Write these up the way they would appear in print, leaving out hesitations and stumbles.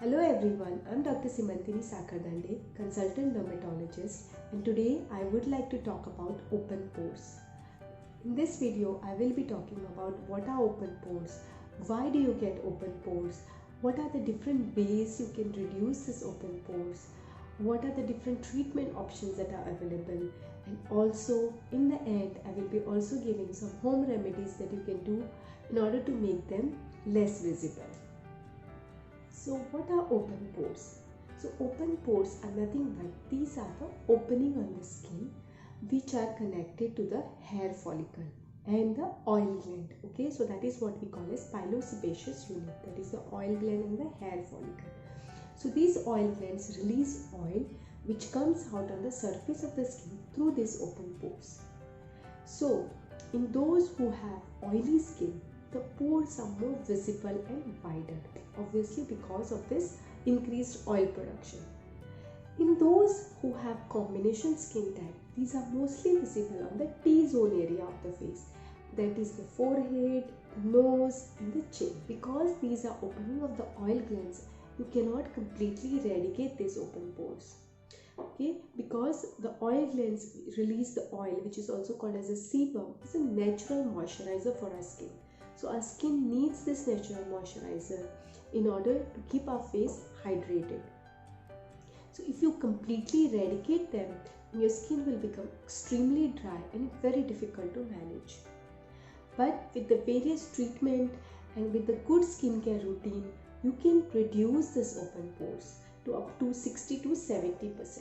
Hello everyone, I'm Dr. Simantini Sakardande, consultant dermatologist, and today I would like to talk about open pores. In this video, I will be talking about what are open pores, why do you get open pores, what are the different ways you can reduce this open pores, what are the different treatment options that are available, and also in the end, I will be also giving some home remedies that you can do in order to make them less visible. So what are open pores? So open pores are nothing but these are the opening on the skin which are connected to the hair follicle and the oil gland. Okay, so that is what we call as pilosebaceous unit. That is the oil gland and the hair follicle. So these oil glands release oil which comes out on the surface of the skin through these open pores. So in those who have oily skin, the pores are more visible and wider, obviously because of this increased oil production. In those who have combination skin type, these are mostly visible on the T-zone area of the face, that is the forehead, the nose and the chin. Because these are opening of the oil glands, you cannot completely eradicate these open pores. Okay, because the oil glands release the oil, which is also called as a sebum. It's a natural moisturizer for our skin. So our skin needs this natural moisturizer in order to keep our face hydrated. So if you completely eradicate them, your skin will become extremely dry and very difficult to manage. But with the various treatment and with the good skincare routine, you can reduce this open pores to up to 60 to 70%.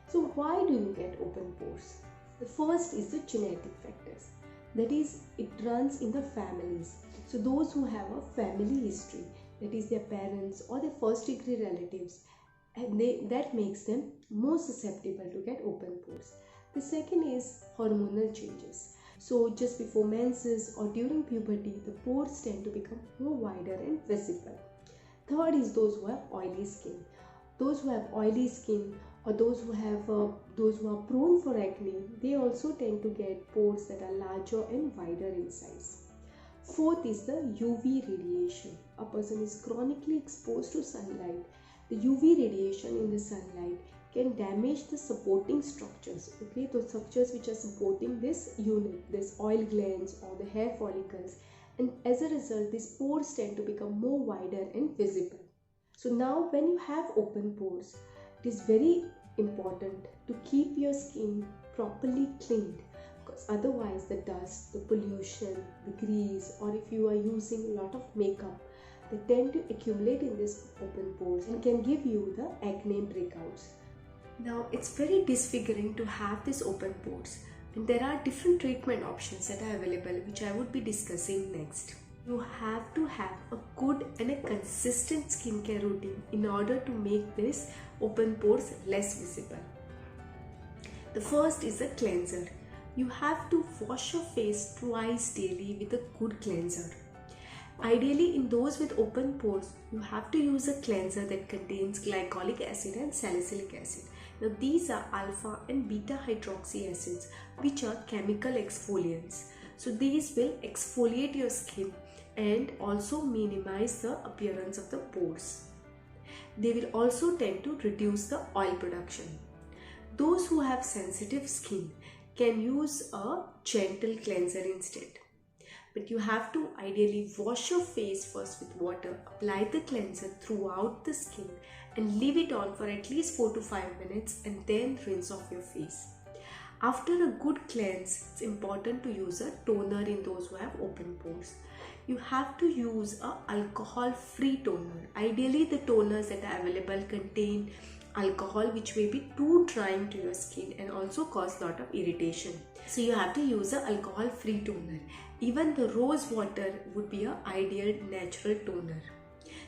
So why do you get open pores? The first is the genetic factors. That is, it runs in the families. So those who have a family history, that is their parents or their first degree relatives, and that makes them more susceptible to get open pores. The second is hormonal changes. So just before menses or during puberty, the pores tend to become more wider and visible. Third is those who have oily skin. Those who have oily skin or those who are prone for acne, they also tend to get pores that are larger and wider in size. Fourth is the UV radiation. A person is chronically exposed to sunlight. The UV radiation in the sunlight can damage the supporting structures. Okay, those structures which are supporting this unit, this oil glands or the hair follicles, and as a result, these pores tend to become more wider and visible. So now when you have open pores, it is very important to keep your skin properly cleaned, because otherwise the dust, the pollution, the grease, or if you are using a lot of makeup, they tend to accumulate in these open pores and can give you the acne breakouts. Now it's very disfiguring to have these open pores, and there are different treatment options that are available, which I would be discussing next. You have to have a good and a consistent skincare routine in order to make these open pores less visible. The first is a cleanser. You have to wash your face twice daily with a good cleanser. Ideally, in those with open pores, you have to use a cleanser that contains glycolic acid and salicylic acid. Now, these are alpha and beta hydroxy acids, which are chemical exfoliants. So, these will exfoliate your skin and also minimize the appearance of the pores. They will also tend to reduce the oil production. Those who have sensitive skin can use a gentle cleanser instead. But you have to ideally wash your face first with water, apply the cleanser throughout the skin and leave it on for at least 4 to 5 minutes and then rinse off your face. After a good cleanse, it's important to use a toner in those who have open pores. You have to use a alcohol-free toner. Ideally, the toners that are available contain alcohol, which may be too drying to your skin and also cause a lot of irritation. So you have to use an alcohol-free toner. Even the rose water would be an ideal natural toner.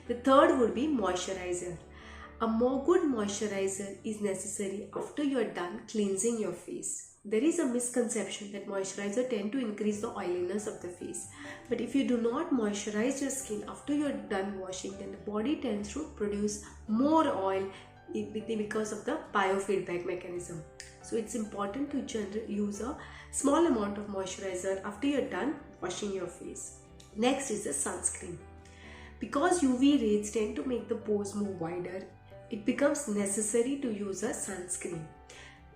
The third would be moisturizer. A more good moisturizer is necessary after you are done cleansing your face. There is a misconception that moisturizer tend to increase the oiliness of the face. But if you do not moisturize your skin after you are done washing, then the body tends to produce more oil because of the biofeedback mechanism. So it's important to use a small amount of moisturizer after you're done washing your face. Next is the sunscreen. Because UV rays tend to make the pores move wider, it becomes necessary to use a sunscreen.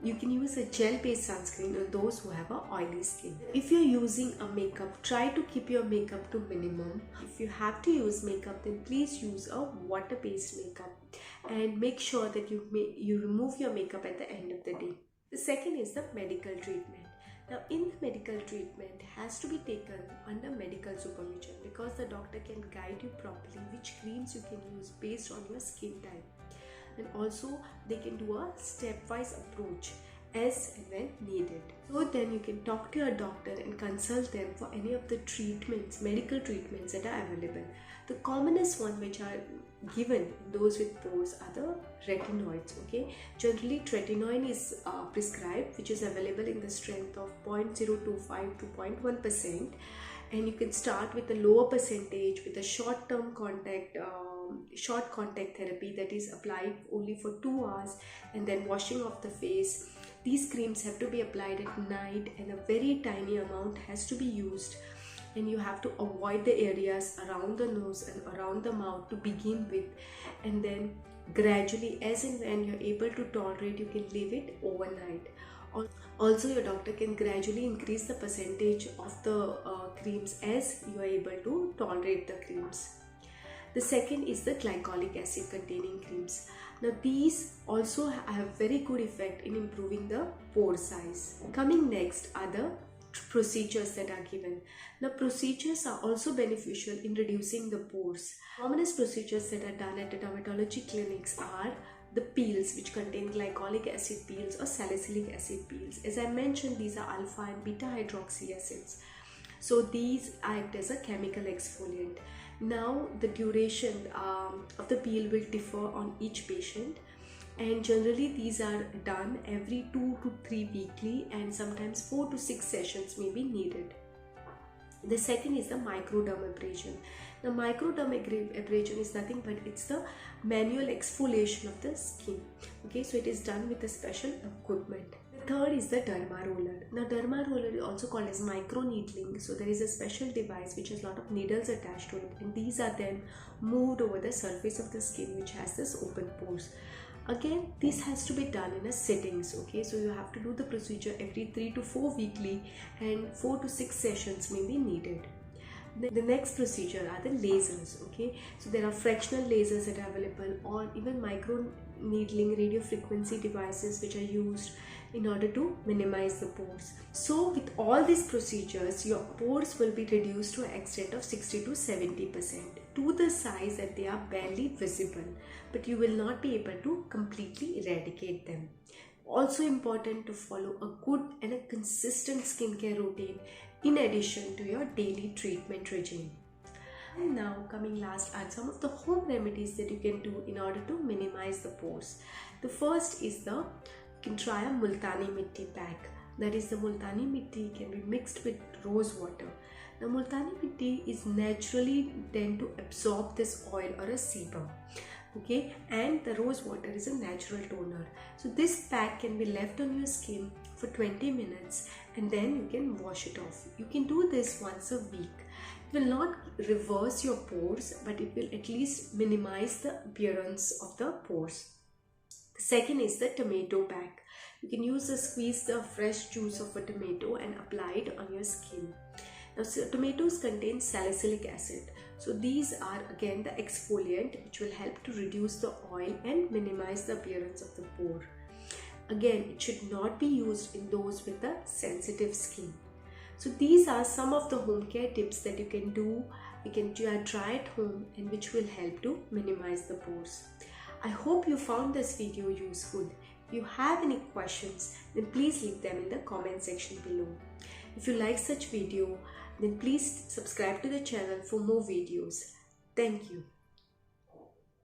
You can use a gel-based sunscreen on those who have an oily skin. If you're using a makeup, try to keep your makeup to minimum. If you have to use makeup, then please use a water-based makeup and make sure that you remove your makeup at the end of the day. The second is the medical treatment. Now, in the medical treatment has to be taken under medical supervision because the doctor can guide you properly which creams you can use based on your skin type. And also they can do a stepwise approach as and when needed. So then you can talk to your doctor and consult them for any of the treatments, medical treatments that are available. The commonest one which are given those with pores are the retinoids. Okay, generally tretinoin is prescribed, which is available in the strength of 0.025 to 0.1%, and you can start with a lower percentage with a short-term short contact therapy that is applied only for 2 hours, and then washing off the face. These creams have to be applied at night and a very tiny amount has to be used, and you have to avoid the areas around the nose and around the mouth to begin with, and then gradually as and when you're able to tolerate, you can leave it overnight. Also, your doctor can gradually increase the percentage of the creams as you are able to tolerate the creams. The second is the glycolic acid containing creams. Now these also have very good effect in improving the pore size. Coming next are the procedures that are given. Now procedures are also beneficial in reducing the pores. Commonest procedures that are done at the dermatology clinics are the peels, which contain glycolic acid peels or salicylic acid peels. As I mentioned, these are alpha and beta hydroxy acids. So these act as a chemical exfoliant. Now the duration of the peel will differ on each patient, and generally these are done every 2 to 3 weekly, and sometimes 4 to 6 sessions may be needed. The second is the microdermabrasion. The microdermabrasion is nothing but it's the manual exfoliation of the skin. Okay, so it is done with a special equipment. The third is the derma roller. Now derma roller is also called as micro needling. So there is a special device which has a lot of needles attached to it, and these are then moved over the surface of the skin which has this open pores. Again, this has to be done in a sittings. Okay, so you have to do the procedure every 3 to 4 weekly, and 4 to 6 sessions may be needed. The next procedure are the lasers. Okay, so there are fractional lasers that are available, or even micro needling radio frequency devices which are used in order to minimize the pores. So with all these procedures, your pores will be reduced to an extent of 60 to 70% to the size that they are barely visible, but you will not be able to completely eradicate them. Also important to follow a good and a consistent skincare routine in addition to your daily treatment regime. And now coming last are some of the home remedies that you can do in order to minimize the pores. The first is you can try a Multani Mitti pack. That is, the Multani Mitti can be mixed with rose water. Now Multani Mitti is naturally tend to absorb this oil or a sebum. Okay, and the rose water is a natural toner. So this pack can be left on your skin for 20 minutes and then you can wash it off. You can do this once a week. It will not reverse your pores, but it will at least minimize the appearance of the pores. The second is the tomato pack. You can squeeze the fresh juice of a tomato and apply it on your skin. Now, tomatoes contain salicylic acid. So these are again the exfoliant which will help to reduce the oil and minimize the appearance of the pore. Again, it should not be used in those with a sensitive skin. So these are some of the home care tips that you can do, you can try at home, and which will help to minimize the pores. I hope you found this video useful. If you have any questions, then please leave them in the comment section below. If you like such video, then please subscribe to the channel for more videos. Thank you.